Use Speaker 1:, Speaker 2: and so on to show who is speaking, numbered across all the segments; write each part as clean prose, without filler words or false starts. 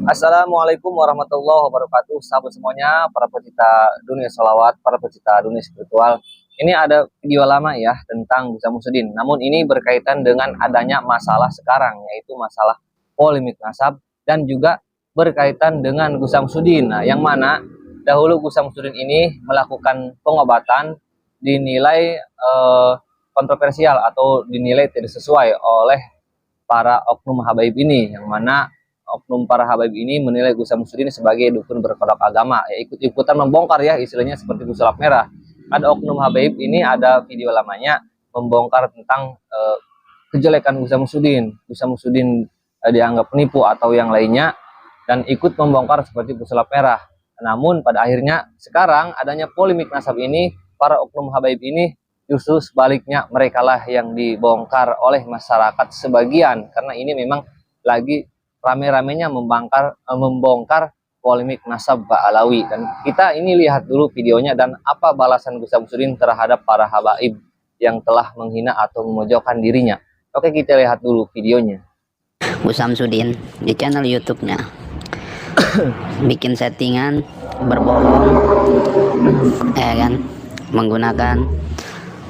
Speaker 1: Assalamualaikum warahmatullahi wabarakatuh, sahabat semuanya, para pecinta dunia sholawat, para pecinta dunia spiritual. Ini ada video lama ya tentang Gus Samsudin. Namun ini berkaitan dengan adanya masalah sekarang, yaitu masalah polemik nasab dan juga berkaitan dengan Gus Samsudin. Nah, yang mana dahulu Gus Samsudin ini melakukan pengobatan dinilai kontroversial atau dinilai tidak sesuai oleh para oknum habaib ini, yang mana oknum para habaib ini menilai Gus Samsudin sebagai dukun berkodok agama, ya ikut-ikutan membongkar ya, istilahnya seperti pesulap merah. Ada oknum habaib ini, ada video lamanya membongkar tentang kejelekan Gus Samsudin. Gus Samsudin dianggap penipu atau yang lainnya, dan ikut membongkar seperti pesulap merah. Namun pada akhirnya sekarang adanya polemik nasab ini, para oknum habaib ini justru sebaliknya mereka lah yang dibongkar oleh masyarakat sebagian, karena ini memang lagi rame-ramenya membongkar polemik nasab Ba'alawi. Dan kita ini lihat dulu videonya dan apa balasan Gus Samsudin terhadap para habaib yang telah menghina atau memojokkan dirinya. Oke, kita lihat dulu videonya.
Speaker 2: Gus Samsudin di channel YouTube-nya bikin settingan berbohong, ya kan, menggunakan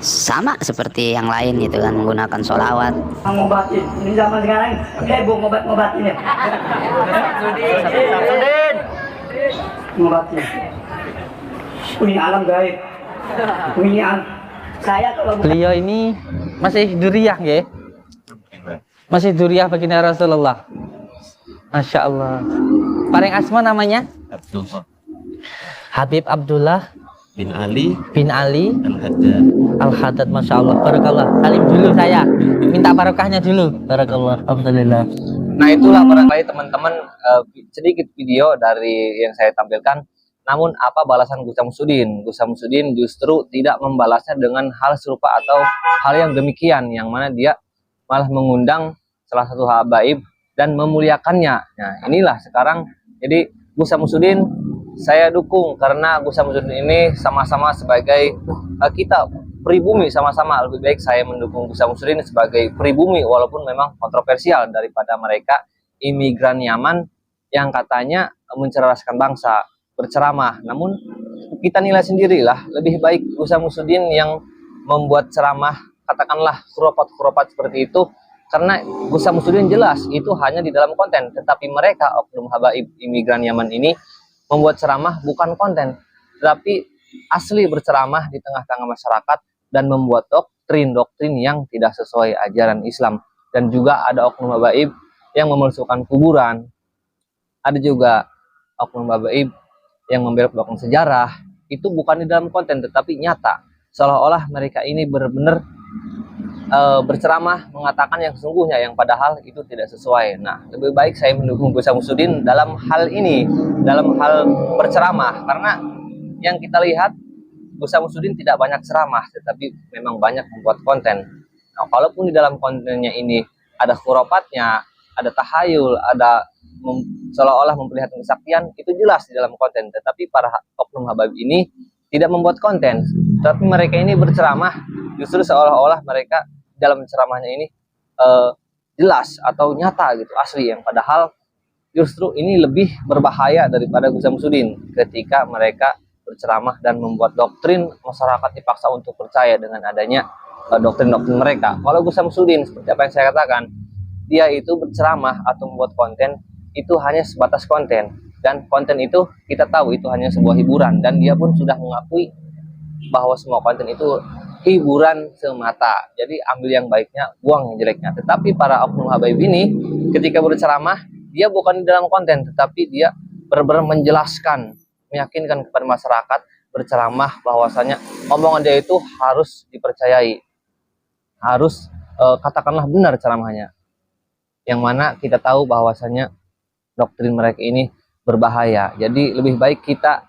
Speaker 2: sama seperti yang lain gitu kan, menggunakan sholawat.
Speaker 3: Ngobatin ini zaman sekarang heboh ngobatin ya. Samsudin ngobatin ini alam gaib, ini saya kalau
Speaker 4: beliau ini masih duriah ya, masih duriah baginda Rasulullah. Masya Allah. Paling asma namanya
Speaker 5: Abdullah
Speaker 4: Habib Abdullah
Speaker 5: bin Ali
Speaker 4: Al-Haddad. Al-Haddad, Masya Allah. Barakallah. Salim dulu saya, minta barokahnya dulu. Barakallah. Alhamdulillah.
Speaker 1: Nah, itulah barangkali teman-teman sedikit video dari yang saya tampilkan. Namun apa balasan Gus Samsudin? Gus Samsudin justru tidak membalasnya dengan hal serupa atau hal yang demikian, yang mana dia malah mengundang salah satu habaib dan memuliakannya. Nah, inilah sekarang jadi Gus Samsudin saya dukung, karena Gus Samsudin ini sama-sama sebagai kita pribumi, sama-sama lebih baik saya mendukung Gus Samsudin sebagai pribumi, walaupun memang kontroversial daripada mereka imigran Yaman yang katanya mencerdaskan bangsa, berceramah. Namun kita nilai sendirilah, lebih baik Gus Samsudin yang membuat ceramah, katakanlah khurafat-khurafat seperti itu, karena Gus Samsudin jelas itu hanya di dalam konten, tetapi mereka oknum habaib imigran Yaman ini membuat ceramah bukan konten, tetapi asli berceramah di tengah-tengah masyarakat dan membuat doktrin-doktrin yang tidak sesuai ajaran Islam. Dan juga ada oknum habaib yang memalsukan kuburan, ada juga oknum habaib yang membelok-belokkan sejarah. Itu bukan di dalam konten tetapi nyata, seolah-olah mereka ini benar-benar berceramah mengatakan yang sesungguhnya, yang padahal itu tidak sesuai. Nah, lebih baik saya mendukung Gus Samsudin dalam hal ini, dalam hal berceramah, karena yang kita lihat Gus Samsudin tidak banyak ceramah, tetapi memang banyak membuat konten. Nah, walaupun di dalam kontennya ini ada khurafatnya, ada tahayul, ada seolah-olah memperlihatkan kesaktian, itu jelas di dalam konten. Tetapi para oknum habaib ini tidak membuat konten, tapi mereka ini berceramah justru seolah-olah mereka dalam ceramahnya ini jelas atau nyata gitu, asli, yang padahal justru ini lebih berbahaya daripada Gus Samsudin ketika mereka berceramah dan membuat doktrin masyarakat dipaksa untuk percaya dengan adanya doktrin-doktrin mereka. Kalau Gus Samsudin, seperti apa yang saya katakan, dia itu berceramah atau membuat konten itu hanya sebatas konten, dan konten itu kita tahu itu hanya sebuah hiburan, dan dia pun sudah mengakui bahwa semua konten itu hiburan semata. Jadi ambil yang baiknya, buang yang jeleknya. Tetapi para oknum habaib ini ketika berceramah, dia bukan di dalam konten, tetapi dia benar-benar menjelaskan, meyakinkan kepada masyarakat, berceramah bahwasanya omongan dia itu harus dipercayai, harus katakanlah benar ceramahnya. Yang mana kita tahu bahwasanya doktrin mereka ini berbahaya. Jadi lebih baik kita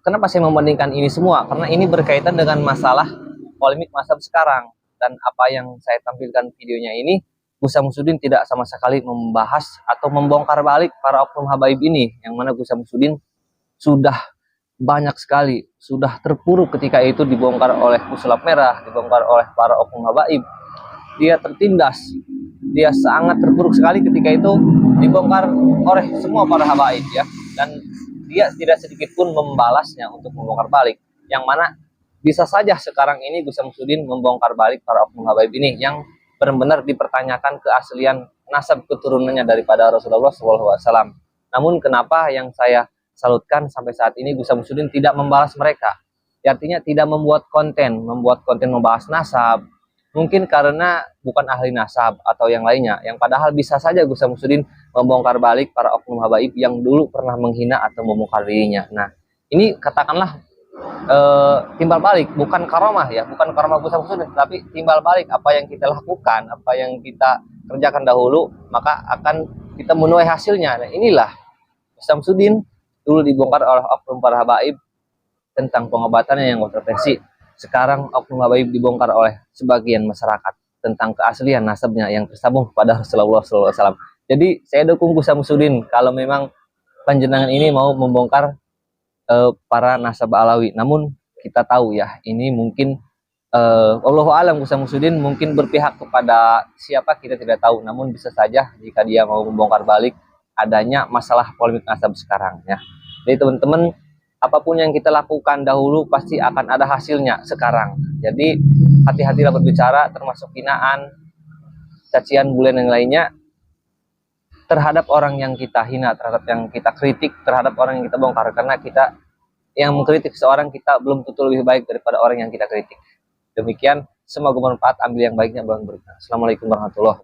Speaker 1: kenapa saya membandingkan ini semua? Karena ini berkaitan dengan masalah polemik masa sekarang, dan apa yang saya tampilkan videonya ini, Gus Samsudin tidak sama sekali membahas atau membongkar balik para oknum habaib ini, yang mana Gus Samsudin sudah banyak sekali, sudah terpuruk ketika itu dibongkar oleh pesulap merah, dibongkar oleh para oknum habaib. Dia tertindas dia sangat terpuruk sekali ketika itu dibongkar oleh semua para habaib ya, dan dia tidak sedikit pun membalasnya untuk membongkar balik, yang mana bisa saja sekarang ini Gus Samsudin membongkar balik para oknum habaib ini yang benar-benar dipertanyakan keaslian nasab keturunannya daripada Rasulullah SAW. Namun kenapa yang saya salutkan sampai saat ini Gus Samsudin tidak membalas mereka, artinya tidak membuat konten membahas nasab, mungkin karena bukan ahli nasab atau yang lainnya, yang padahal bisa saja Gus Samsudin membongkar balik para oknum habaib yang dulu pernah menghina atau membongkar dirinya. Nah, ini katakanlah timbal balik, bukan karomah ya, bukan karomah Gus Samsudin, tapi timbal balik apa yang kita lakukan, apa yang kita kerjakan dahulu, maka akan kita menuai hasilnya. Nah, inilah Gus Samsudin dulu dibongkar oleh oknum para habaib tentang pengobatannya yang kontroversi. Sekarang oknum habaib dibongkar oleh sebagian masyarakat tentang keaslian nasabnya yang tersambung pada Rasulullah SAW. Jadi saya dukung Gus Samsudin kalau memang panjenengan ini mau membongkar para nasab Alawi. Namun kita tahu ya, ini mungkin Allahu a'lam, Gus Samsudin mungkin berpihak kepada siapa kita tidak tahu. Namun bisa saja jika dia mau membongkar balik adanya masalah polemik nasab sekarang ya. Jadi teman-teman, apapun yang kita lakukan dahulu pasti akan ada hasilnya sekarang. Jadi hati-hatilah berbicara, termasuk hinaan, cacian, bulian yang lainnya terhadap orang yang kita hina, terhadap yang kita kritik, terhadap orang yang kita bongkar. Karena kita yang mengkritik seorang, kita belum tentu lebih baik daripada orang yang kita kritik. Demikian, semoga bermanfaat, ambil yang baiknya, buang berkah. Assalamualaikum warahmatullahi wabarakatuh.